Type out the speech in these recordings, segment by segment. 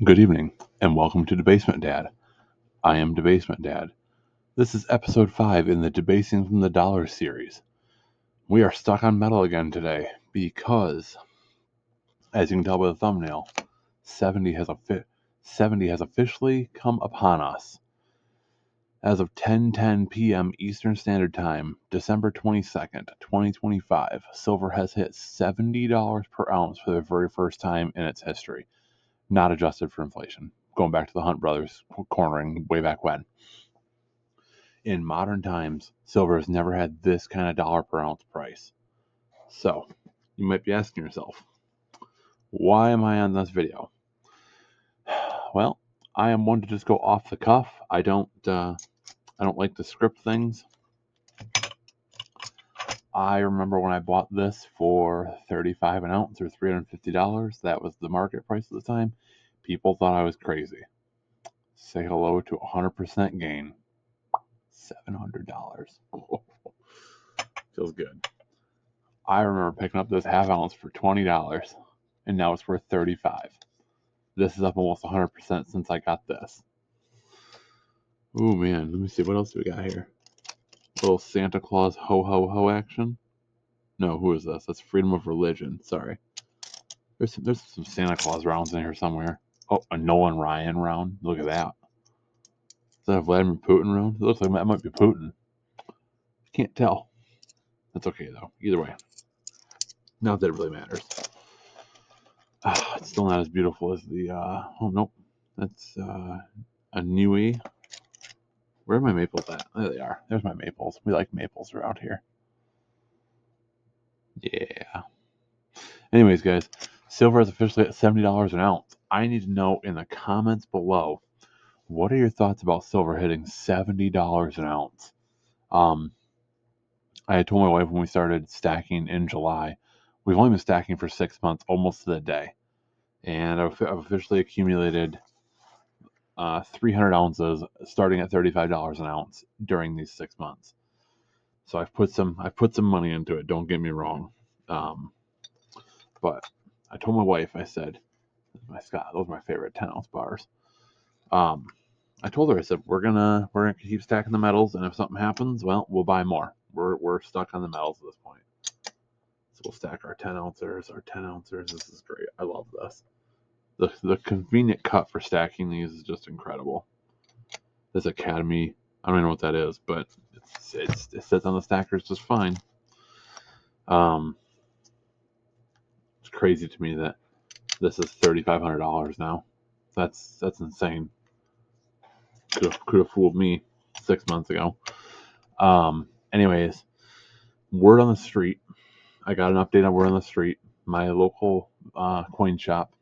Good evening, and welcome to Debasement Dad. I am Debasement Dad. This is episode 5 in the Debasing from the Dollar series. We are stuck on metal again today because, as you can tell by the thumbnail, 70 has officially come upon us. As of 10:10 p.m. Eastern Standard Time, December 22nd, 2025, silver has hit $70 per ounce for the very first time in its history, not adjusted for inflation. Going back to the Hunt brothers cornering way back when. In modern times, silver has never had this kind of dollar per ounce price. So, you might be asking yourself, why am I on this video? Well, I am one to just go off the cuff. I don't like to script things. I remember when I bought this for $35 an ounce or $350. That was the market price at the time. People thought I was crazy. Say hello to 100% gain. $700. Feels good. I remember picking up this half ounce for $20, and now it's worth $35. This is up almost 100% since I got this. Oh man, let me see, what else do we got here? A little Santa Claus ho ho ho action. No, who is this? That's Freedom of Religion. Sorry. There's some Santa Claus rounds in here somewhere. Oh, a Nolan Ryan round. Look at that. Is that a Vladimir Putin round? It looks like that might be Putin. Can't tell. That's okay though. Either way. Not that it really matters. It's still not as beautiful as the oh nope. That's a Newy. Where are my maples at? There they are. There's my maples. We like maples around here. Yeah. Anyways, guys, silver is officially at $70 an ounce. I need to know in the comments below, what are your thoughts about silver hitting $70 an ounce? I had told my wife when we started stacking in July, we've only been stacking for 6 months, almost to the day. And I've officially accumulated 300 ounces starting at $35 an ounce during these 6 months. So I've put some money into it. Don't get me wrong, but I told my wife, I said, "My Scott, those are my favorite 10-ounce bars." I told her, I said, we're gonna keep stacking the metals, and if something happens, well, we'll buy more. We're stuck on the metals at this point, so we'll stack our 10-ouncers. This is great. I love this. The convenient cut for stacking these is just incredible. This Academy, I don't even know what that is, but it sits on the stackers just fine. It's crazy to me that this is $3,500 now. That's insane. Could have fooled me 6 months ago. Anyways, word on the street. I got an update on word on the street. My local coin shop.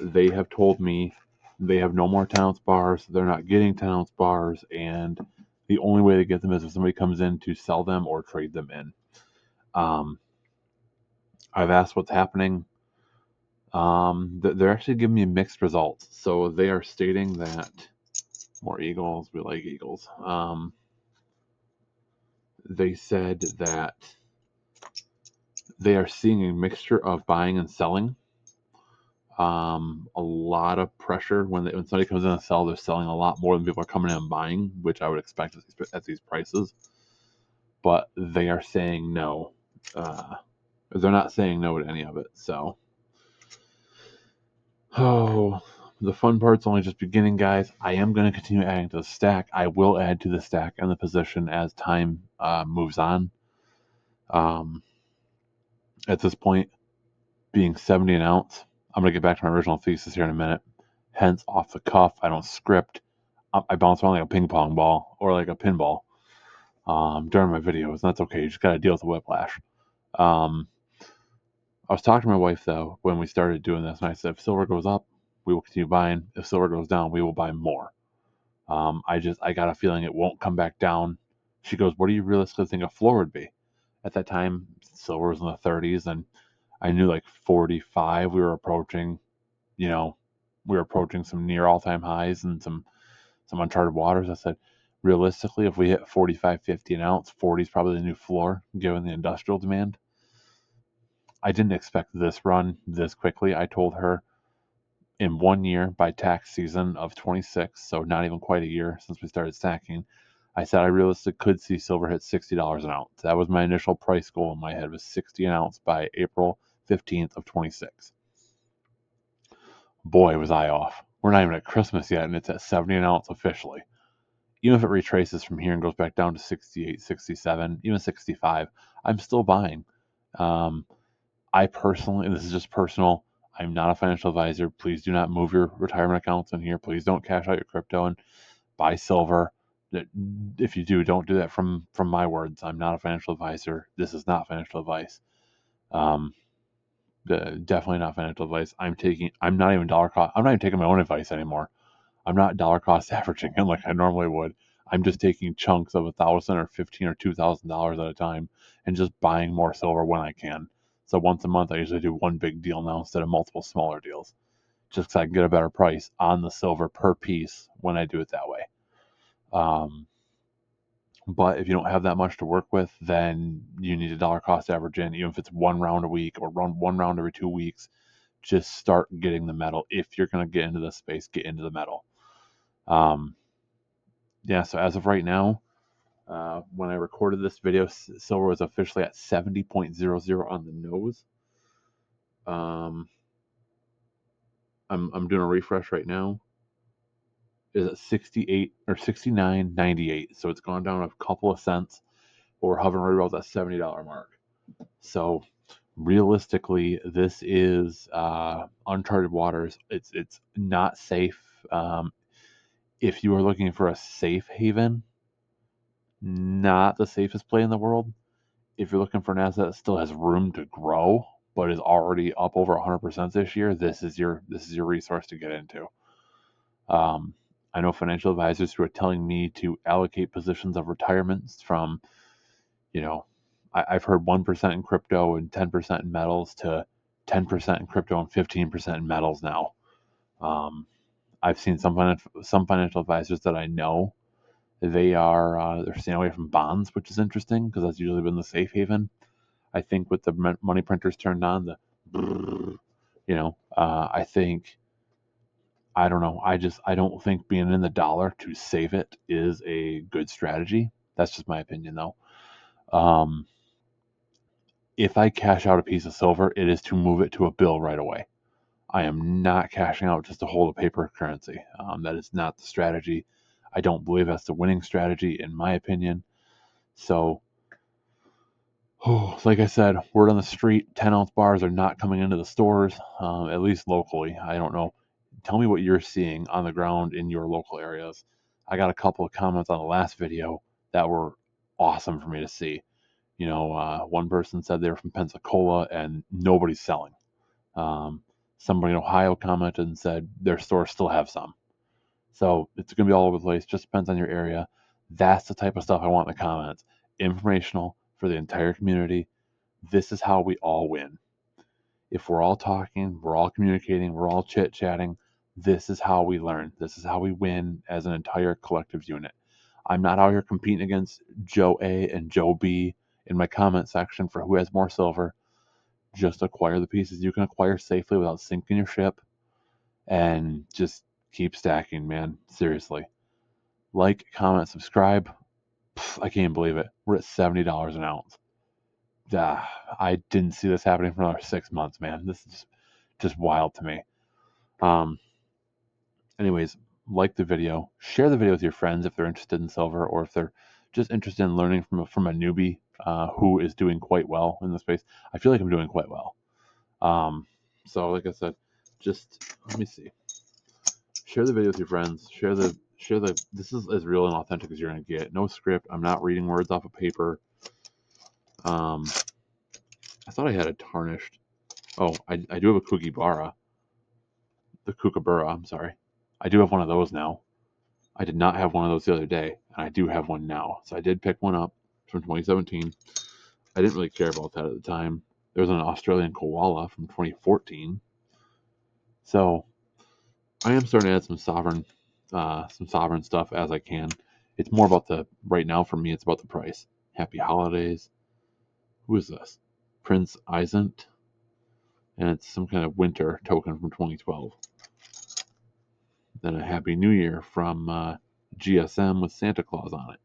They have told me they have no more 10-ounce bars. They're not getting 10-ounce bars, and the only way to get them is if somebody comes in to sell them or trade them in. I've asked what's happening. They're actually giving me mixed results. So they are stating that more eagles. We like eagles. They said that they are seeing a mixture of buying and selling. A lot of pressure when somebody comes in and sell, they're selling a lot more than people are coming in and buying, which I would expect at these prices. But they are saying no. They're not saying no to any of it. So, the fun part's only just beginning, guys. I am going to continue adding to the stack. I will add to the stack and the position as time moves on. At this point, being 70 an ounce, I'm going to get back to my original thesis here in a minute. Hence, off the cuff, I don't script. I bounce around like a ping pong ball or like a pinball during my videos, and that's okay. You just got to deal with the whiplash. I was talking to my wife, though, when we started doing this, and I said, if silver goes up, we will continue buying. If silver goes down, we will buy more. I got a feeling it won't come back down. She goes, what do you realistically think a floor would be? At that time, silver was in the 30s, and I knew like 45, we were approaching some near all-time highs and some uncharted waters. I said, realistically, if we hit 45, 50 an ounce, 40 is probably the new floor, given the industrial demand. I didn't expect this run this quickly. I told her in 1 year by tax season of 26, so not even quite a year since we started stacking, I said I realistically could see silver hit $60 an ounce. That was my initial price goal in my head, was 60 an ounce by April 15th of 26. Boy, was I off. We're not even at Christmas yet, and it's at 70 an ounce officially. Even if it retraces from here and goes back down to 68, 67, even 65, I'm still buying. I personally, and this is just personal, I'm not a financial advisor. Please do not move your retirement accounts in here. Please don't cash out your crypto and buy silver. If you do, don't do that from my words. I'm not a financial advisor. This is not financial advice. Definitely not financial advice. I'm not even dollar cost. I'm not even taking my own advice anymore. I'm not dollar cost averaging it like I normally would. I'm just taking chunks of $1,000 or $1,500 or $2,000 at a time and just buying more silver when I can. So once a month, I usually do one big deal now instead of multiple smaller deals, just because I can get a better price on the silver per piece when I do it that way. But if you don't have that much to work with, then you need a dollar cost average in, even if it's 1 round a week or run 1 round every 2 weeks. Just start getting the metal. If you're going to get into this space, get into the metal. Yeah, so as of right now, when I recorded this video, silver was officially at 70.00 on the nose. I'm doing a refresh right now. Is at 68 or 69.98. So it's gone down a couple of cents, but we're hovering right about that $70 mark. So realistically, this is uncharted waters. It's not safe. If you are looking for a safe haven, not the safest play in the world. If you're looking for an asset that still has room to grow, but is already up over 100% this year, this is your resource to get into. I know financial advisors who are telling me to allocate positions of retirements from, I've heard 1% in crypto and 10% in metals to 10% in crypto and 15% in metals now. I've seen some financial advisors that I know, they're staying away from bonds, which is interesting because that's usually been the safe haven. I think with the money printers turned on, I think, I don't know. I don't think being in the dollar to save it is a good strategy. That's just my opinion, though. If I cash out a piece of silver, it is to move it to a bill right away. I am not cashing out just to hold a paper currency. That is not the strategy. I don't believe that's the winning strategy, in my opinion. So, like I said, word on the street, 10-ounce bars are not coming into the stores, at least locally. I don't know. Tell me what you're seeing on the ground in your local areas. I got a couple of comments on the last video that were awesome for me to see. One person said they were from Pensacola and nobody's selling. Somebody in Ohio commented and said their stores still have some. So it's going to be all over the place. Just depends on your area. That's the type of stuff I want in the comments. Informational for the entire community. This is how we all win. If we're all talking, we're all communicating, we're all chit-chatting, this is how we learn. This is how we win as an entire collective unit. I'm not out here competing against Joe A and Joe B in my comment section for who has more silver. Just acquire the pieces you can acquire safely without sinking your ship, and just keep stacking, man. Seriously. Like, comment, subscribe. I can't believe it. We're at $70 an ounce. I didn't see this happening for another 6 months, man. This is just wild to me. Anyways, like the video, share the video with your friends if they're interested in silver, or if they're just interested in learning from a newbie who is doing quite well in the space. I feel like I'm doing quite well. So like I said, just let me see. Share the video with your friends. Share the. This is as real and authentic as you're gonna get. No script. I'm not reading words off of paper. I thought I had a tarnished. Oh, I do have a kookaburra. The kookaburra. I'm sorry. I do have one of those now. I did not have one of those the other day, and I do have one now. So I did pick one up from 2017. I didn't really care about that at the time. There was an Australian koala from 2014. So I am starting to add some sovereign stuff as I can. It's more about right now for me, it's about the price. Happy holidays. Who is this? Prince Isent. And it's some kind of winter token from 2012. then a Happy New Year from GSM with Santa Claus on it.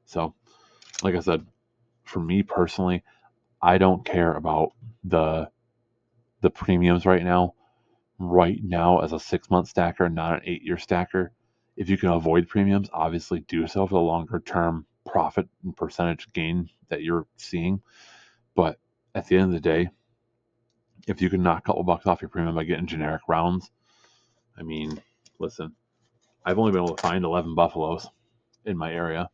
So, like I said, for me personally, I don't care about the premiums right now. Right now, as a 6-month stacker, not an 8-year stacker, if you can avoid premiums, obviously do so for the longer term profit and percentage gain that you're seeing. But at the end of the day, if you can knock a couple bucks off your premium by getting generic rounds, I mean, listen, I've only been able to find 11 buffaloes in my area.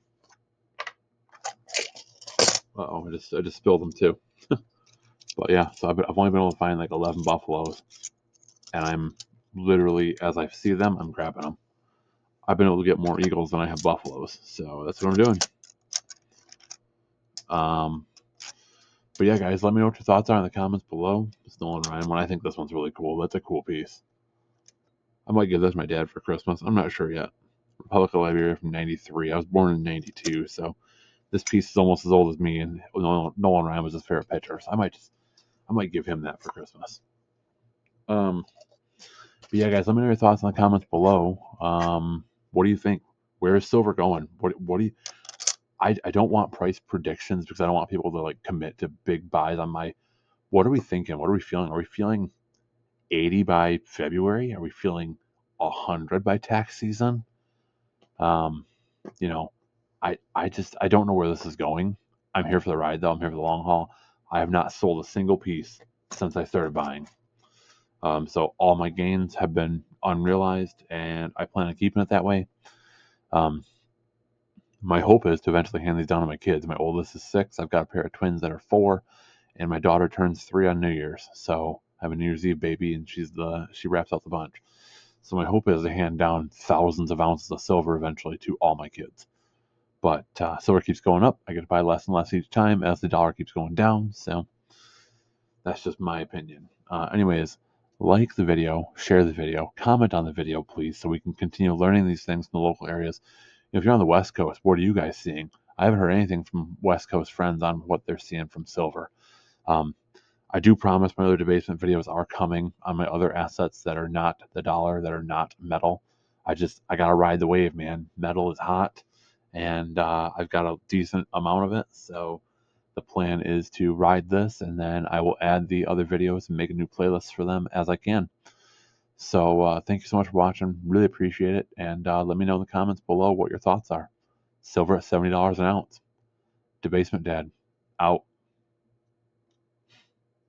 Uh-oh, I just spilled them too. But yeah, so I've only been able to find like 11 buffaloes, and I'm literally, as I see them, I'm grabbing them. I've been able to get more eagles than I have buffaloes, so that's what I'm doing. But yeah, guys, let me know what your thoughts are in the comments below. Snow and Ryan one. I think this one's really cool. That's a cool piece. I might give this to my dad for Christmas. I'm not sure yet. Republic of Liberia from '93. I was born in '92, so this piece is almost as old as me. And Nolan Ryan was his favorite pitcher, so I might give him that for Christmas. But yeah, guys, let me know your thoughts in the comments below. What do you think? Where is silver going? What do you? I don't want price predictions because I don't want people to like commit to big buys on my. What are we thinking? What are we feeling? Are we feeling 80 by February? Are we feeling 100 by tax season? You know, I don't know where this is going. I'm here for the ride though. I'm here for the long haul. I have not sold a single piece since I started buying. So all my gains have been unrealized, and I plan on keeping it that way. My hope is to eventually hand these down to my kids. My oldest is 6. I've got a pair of twins that are 4, and my daughter turns 3 on New Year's. So I have a New Year's Eve baby, and she wraps out the bunch. So my hope is to hand down thousands of ounces of silver eventually to all my kids. But silver keeps going up. I get to buy less and less each time as the dollar keeps going down. So that's just my opinion. Anyways, like the video, share the video, comment on the video, please, so we can continue learning these things in the local areas. If you're on the West Coast, what are you guys seeing? I haven't heard anything from West Coast friends on what they're seeing from silver. I do promise my other debasement videos are coming on my other assets that are not the dollar, that are not metal. I gotta ride the wave, man. Metal is hot, and I've got a decent amount of it. So the plan is to ride this, and then I will add the other videos and make a new playlist for them as I can. So thank you so much for watching. Really appreciate it, and let me know in the comments below what your thoughts are. Silver at $70 an ounce. Debasement Dad, out.